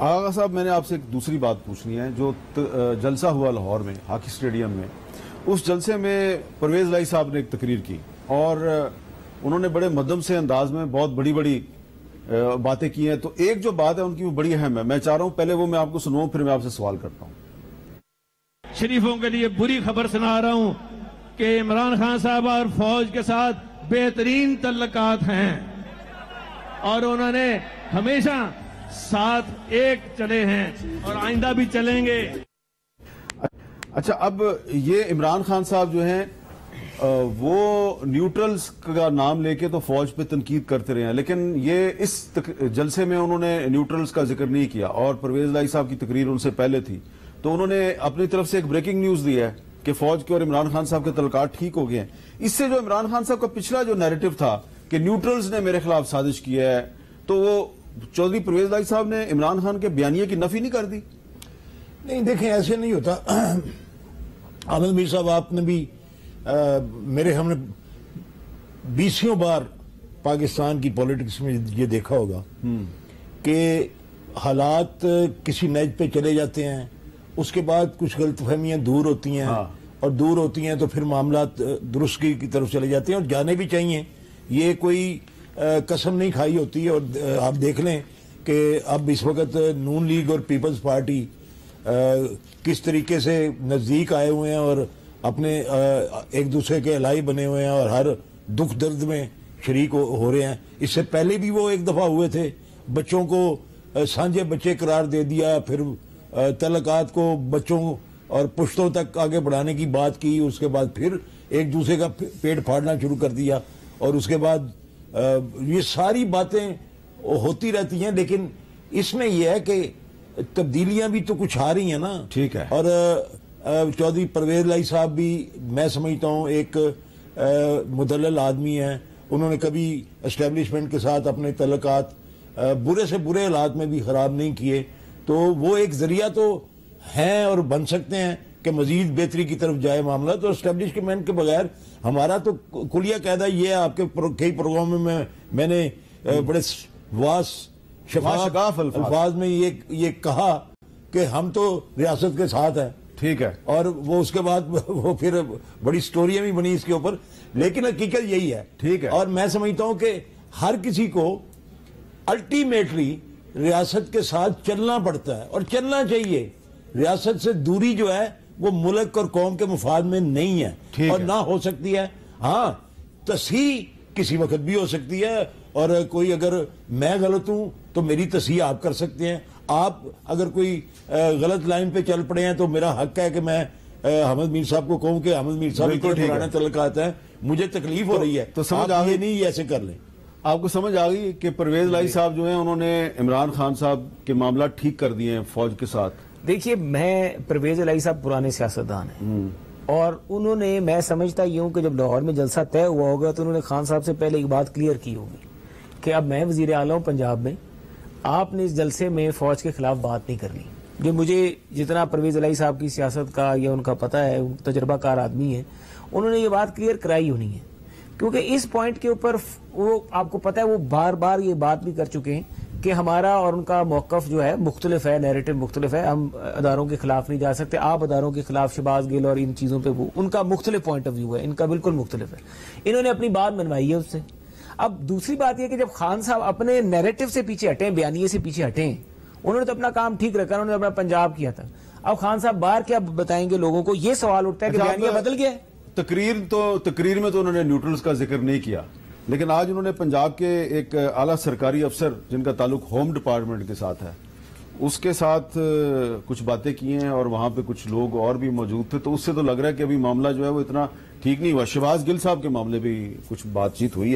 آغا صاحب، میں نے آپ سے ایک دوسری بات پوچھنی ہے. جو جلسہ ہوا لاہور میں ہاکی اسٹیڈیم میں، اس جلسے میں پرویز الہی صاحب نے ایک تقریر کی اور انہوں نے بڑے مدھم سے انداز میں بہت بڑی بڑی باتیں کی ہیں. تو ایک جو بات ہے ان کی وہ بڑی اہم ہے. میں چاہ رہا ہوں پہلے وہ میں آپ کو سناؤں، پھر میں آپ سے سوال کرتا ہوں. شریفوں کے لیے بری خبر سنا رہا ہوں کہ عمران خان صاحب اور فوج کے ساتھ بہترین تعلقات ہیں اور انہوں نے ہمیشہ ساتھ ایک چلے ہیں اور آئندہ بھی چلیں گے. اچھا، اب یہ عمران خان صاحب جو ہیں وہ نیوٹرلز کا نام لے کے تو فوج پہ تنقید کرتے رہے ہیں، لیکن یہ اس جلسے میں انہوں نے نیوٹرلز کا ذکر نہیں کیا اور پرویز الہی صاحب کی تقریر ان سے پہلے تھی. تو انہوں نے اپنی طرف سے ایک بریکنگ نیوز دی ہے کہ فوج کے اور عمران خان صاحب کے تعلقات ٹھیک ہو گئے ہیں. اس سے جو عمران خان صاحب کا پچھلا جو نیریٹو تھا کہ نیوٹرلز نے میرے خلاف سازش کی ہے، تو وہ چودھری پرویز الہی صاحب نے عمران خان کے بیانیے کی نفی نہیں کر دی؟ نہیں، دیکھیں ایسے نہیں ہوتا. احمد میر صاحب، آپ نے بھی ہم نے 20 بار پاکستان کی پولیٹکس میں یہ دیکھا ہوگا کہ حالات کسی نیج پہ چلے جاتے ہیں، اس کے بعد کچھ غلط فہمیاں دور ہوتی ہیں اور دور ہوتی ہیں تو پھر معاملات درستگی کی طرف چلے جاتے ہیں اور جانے بھی چاہیے. یہ کوئی قسم نہیں کھائی ہوتی. اور آپ دیکھ لیں کہ اب اس وقت نون لیگ اور پیپلز پارٹی کس طریقے سے نزدیک آئے ہوئے ہیں اور اپنے ایک دوسرے کے الہی بنے ہوئے ہیں اور ہر دکھ درد میں شریک ہو رہے ہیں. اس سے پہلے بھی وہ ایک دفعہ ہوئے تھے، بچوں کو سانجھے بچے قرار دے دیا، پھر تعلقات کو بچوں اور پشتوں تک آگے بڑھانے کی بات کی، اس کے بعد پھر ایک دوسرے کا پیٹ پھاڑنا شروع کر دیا اور اس کے بعد یہ ساری باتیں ہوتی رہتی ہیں. لیکن اس میں یہ ہے کہ تبدیلیاں بھی تو کچھ آ رہی ہیں نا. ٹھیک ہے. اور چودھری پرویز الہی صاحب بھی میں سمجھتا ہوں ایک مدلل آدمی ہیں. انہوں نے کبھی اسٹیبلشمنٹ کے ساتھ اپنے تعلقات برے سے برے حالات میں بھی خراب نہیں کیے. تو وہ ایک ذریعہ تو ہیں اور بن سکتے ہیں کہ مزید بہتری کی طرف جائے معاملہ. تو اسٹیبلشمنٹ کے بغیر ہمارا تو کلیہ قاعدہ یہ ہے. آپ کے کئی پروگراموں میں میں نے بڑے شفاف الفاظ میں یہ کہا کہ ہم تو ریاست کے ساتھ ہیں. ٹھیک ہے. اور وہ اس کے بعد وہ پھر بڑی سٹوریاں بھی بنی اس کے اوپر، لیکن حقیقت یہی ہے. ٹھیک ہے. اور میں سمجھتا ہوں کہ ہر کسی کو الٹیمیٹلی ریاست کے ساتھ چلنا پڑتا ہے اور چلنا چاہیے. ریاست سے دوری جو ہے وہ ملک اور قوم کے مفاد میں نہیں ہے اور نہ ہو سکتی ہے. ہاں، تصحیح کسی وقت بھی ہو سکتی ہے اور کوئی اگر میں غلط ہوں تو میری تصحیح آپ کر سکتے ہیں. آپ اگر کوئی غلط لائن پہ چل پڑے ہیں تو میرا حق ہے کہ میں احمد میر صاحب کو کہوں کہ احمد میر صاحب کے پرانے تعلقات ہیں، مجھے تکلیف ہو رہی ہے، تو سمجھ آ گئی نہیں ایسے کر لیں. آپ کو سمجھ آ گئی کہ پرویز الہی صاحب جو ہیں انہوں نے عمران خان صاحب کے معاملات ٹھیک کر دیے ہیں فوج کے ساتھ؟ دیکھیے، میں پرویز الہی صاحب پرانے سیاستدان ہیں اور انہوں نے، میں سمجھتا یہ ہوں کہ جب لاہور میں جلسہ طے ہوا ہوگا تو انہوں نے خان صاحب سے پہلے ایک بات کلیئر کی ہوگی کہ اب میں وزیر اعلیٰ ہوں پنجاب میں، آپ نے اس جلسے میں فوج کے خلاف بات نہیں کرنی. جو مجھے جتنا پرویز الہی صاحب کی سیاست کا یا ان کا پتہ ہے، تجربہ کار آدمی ہے، انہوں نے یہ بات کلیئر کرائی ہونی ہے. کیونکہ اس پوائنٹ کے اوپر وہ آپ کو پتہ ہے وہ بار بار یہ بات بھی کر چکے ہیں کہ ہمارا اور ان کا موقف جو ہے مختلف ہے، نیریٹو مختلف ہے. ہم اداروں کے خلاف نہیں جا سکتے، آپ اداروں کے خلاف شہباز گل اور ان چیزوں پہ وہ ان کا مختلف پوائنٹ آف ویو ہے، ان کا بالکل مختلف ہے. انہوں نے اپنی بات منوائی ہے اس سے. اب دوسری بات یہ کہ جب خان صاحب اپنے نیریٹو سے پیچھے ہٹیں، بیانیے سے پیچھے ہٹیں، انہوں نے تو اپنا کام ٹھیک رکھا، انہوں نے اپنا پنجاب کیا تھا. اب خان صاحب باہر کیا بتائیں گے لوگوں کو؟ یہ سوال اٹھتا ہے کہ بیانیہ بدل گیا ہے. تقریر میں تو انہوں نے نیوٹرلز کا ذکر نہیں کیا، لیکن آج انہوں نے پنجاب کے ایک اعلیٰ سرکاری افسر جن کا تعلق ہوم ڈپارٹمنٹ کے ساتھ ہے اس کے ساتھ کچھ باتیں کی ہیں اور وہاں پہ کچھ لوگ اور بھی موجود تھے. تو اس سے تو لگ رہا ہے کہ ابھی معاملہ جو ہے وہ اتنا ٹھیک نہیں ہوا. شہباز گل صاحب کے معاملے بھی کچھ بات چیت ہوئی ہے.